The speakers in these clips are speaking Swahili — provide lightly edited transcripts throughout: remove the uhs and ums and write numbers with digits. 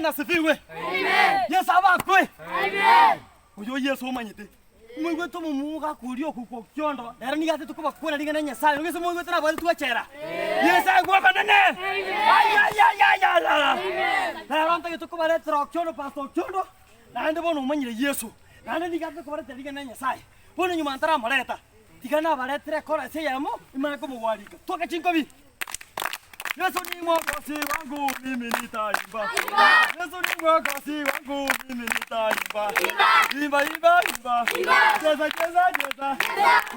Bwana asifiwe. Amen. Yesu abakwe. Amen. Uyo Yesu umanyite. Mwiwe to mumuga kurio kuko kyondo. Era ni gate tukuba kwena ligana Nyasaye. Ngese mwiwe tana bari twachera. Yesu agwa banane. Amen. Na ronta ke tukuba le tro kyondo pastor kyondo. Na ende bono umanyire Yesu. Na ende ni gate kuba le ligana Nyasaye. Bono nyuma ntara moreta. Tigana baletre kora se yamo imana ko mugwarika. Toka chinkobi. Yesu ni mwokozi wangu mimi nitaimba. Yesu ni mwokozi wangu mimi nitaimba. Imba imba imba. Cheza cheza cheza.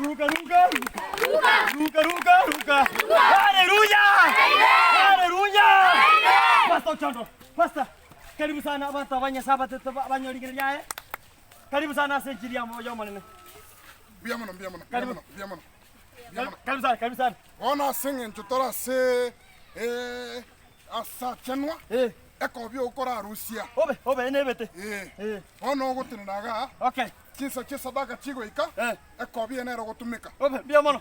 Ruka ruka ruka. Ruka ruka. Haleluya. Haleluya. Pastor Chondo. Pastor. Karibu sana abantu abanya sabate banyoligiryaye. Karibu sana senjiri ya moyo manene. Biamana. Karibu sana. Ona singing tutora se asa chenwa eko bi okora Rusia. Obe nebete. Ona ogutiniraga. Okay. Kisa daga chigoika. Eko bi enero gutumika. Obe biamana.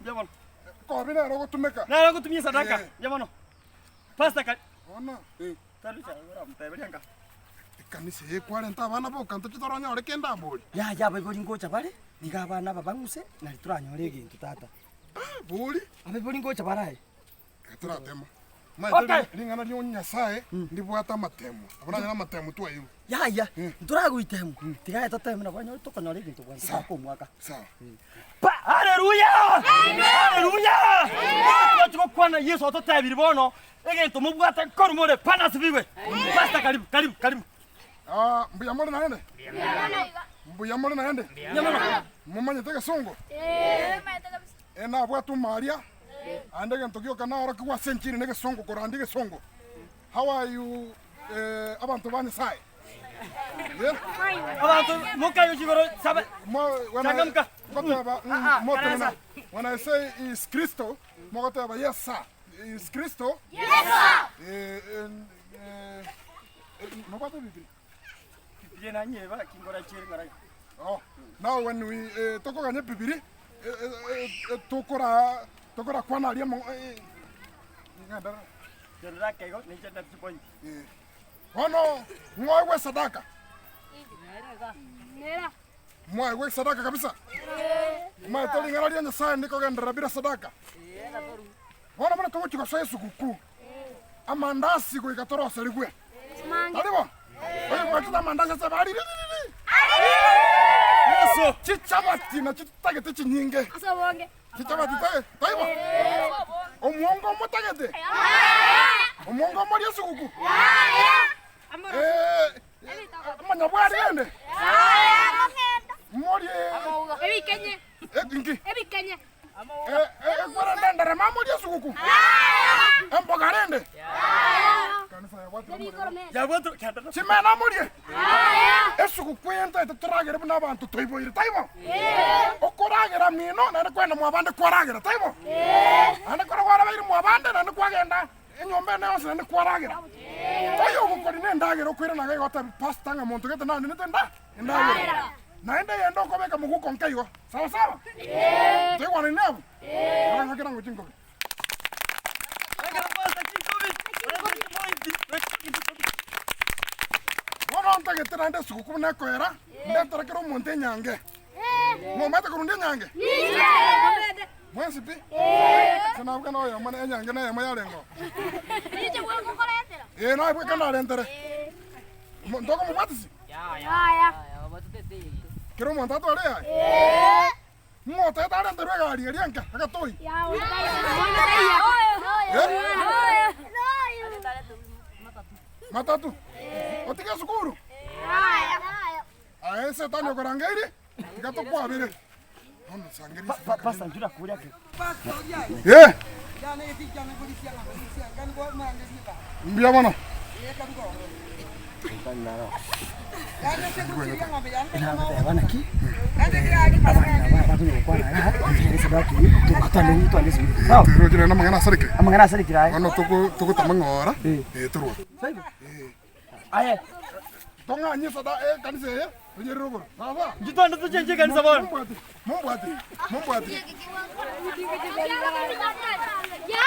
Biamana. Eko bi enero gutumika. Na gutumia sadaka. Biamana. Pastor ka. Ona. Tarucha ora mtebelanga. Kanisa ye 40 abana bo kanto chitoranya ore kenda boli. Ya beboli ngocha bale. Niga abana babanguse na lituranya ore gintu tata. Boli? Abeboli ngocha baraye. Katara tema. Mai ringana ni Nyasaye ndibwata matemu. Abana na matemu tu ayu. Ya. Nturago itemu. Tiga tatemu na banyo to kanore gintu kwa sapo mwaka. Sawa. Haleluya! Amen. Haleluya! Tuko kwana Yesu ototabiri bono. Egintu mubwata korumore pana sibiwe. Pastor karibu. Mbuyamole naende? Mbuyamole naende? Nyamana. Mumanye tege songo? Na bwatu Maria. Andege ntokio kana ora kwa senchiri nege songo kora andege songo. How are you abantu bani sai? Yeah? Abantu mukayo jigoro sabe. Changamka. When I say is Cristo, mogotaba yes sir. Is Cristo? Yes sir. Nobody bibi. Yena nyeba kingora chiri ngara. Oh, now when we toko ganye bibiri tokora kwana alia mo ngada Jendra kego ni jenda tsipoi. Ono ngowe sadaka. Nera. Ngowe sadaka kabisa. Mwa toli ngara lia Nyasaye ndiko gendera bila sadaka. Ono mwana togo chiko Yesu kuku. Amandasi ko ikatoro serigwe. Alibo. Oye kwa kita mandasi sabari. Yesu chichabati na chitagete chinyinge. Asabonge. Chichabati tae. Taibo. Omuongo motagete. Omuongo mori Yesu kuku. Manyabwari ende. Mori. Ebikenye. Ingi. Ebikenye. Kwa ndandara mamori Yesu kuku. Embogarende. Ya watu kanda. Chimena mori. Yesu kuku yenta ituragere buna abantu toiboire taibo. Okoragera mino na kwenda mwabande kwaragera taibo. Ane koragora bairi mwabande na kwagenda enyombe na yose na kwaragera. Oyo gukori nendagera okwira na gaigo pastanga muntu gete na ninde ndagera. Naende yendo kobeka muguko nkaigo. Sawa. Tegwa ni nabo. Ora kira nguchingo. Wononta getera nde suku na koera. Ndetara kiro monte nyange. Mata kurunde nyange. Mwensi pi? Sana bwana oyo mana nyange na yama yalengo. Nije wangu koletera. Na bwe kana rentere. Ndoko mubatisi? Ya. Kiro monta to ale ya. Mota ta rentere gari erianka agatoi. Ya. Matatu. Otiga sukuru. Ese tano korangairi. Gato kwa bire. Ono sangeri. Pastor njura kuria ke. Jana yeti jana polisi kan go mande niba. Mbia bana. Jana se kuchiri ngombe jana. Bana ki. Ande kiragi pasanga. Batu ni kwa na. Ni sabaki. Tukutane mtu alisi. Sawa. Tiro na mangana sarike. Amangana sarike rai. Ono tuko tamangora. Tiro. Sawa. Aye. Tonga nyisa da kanise ye. Onye rogo. Sawa. Jitanda tu chenje kanisa bwana. Mumbwati. Ya,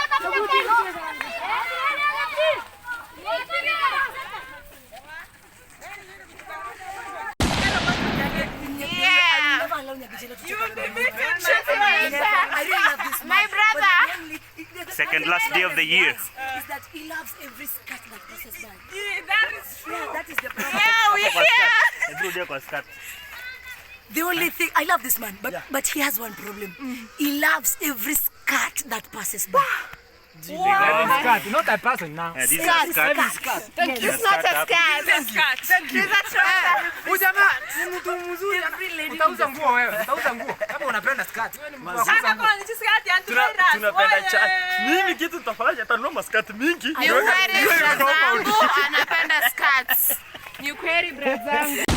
second last day of the year. Is that he loves every skirt that passes by. That is true. Yeah, that is the problem. Yeah, we hear. The only thing, I love this man, but he has one problem. He loves every skirt that passes by. Not a person now. This is a skirt. Thank you. It's not a skirt. It's a skirt. Thank you. It's a Huyu jamaa ni mtu mzuri. Utauza nguo wewe. Utauza nguo. Kama unapenda skirt. Wewe ni mtu wa Sasa kwa nini skirt ya Antumaira? Tunapenda cha. Mimi kitu tutafanya atanunua maskati mingi. Ni kweli brazangu anapenda skirts. Ni kweli brazangu.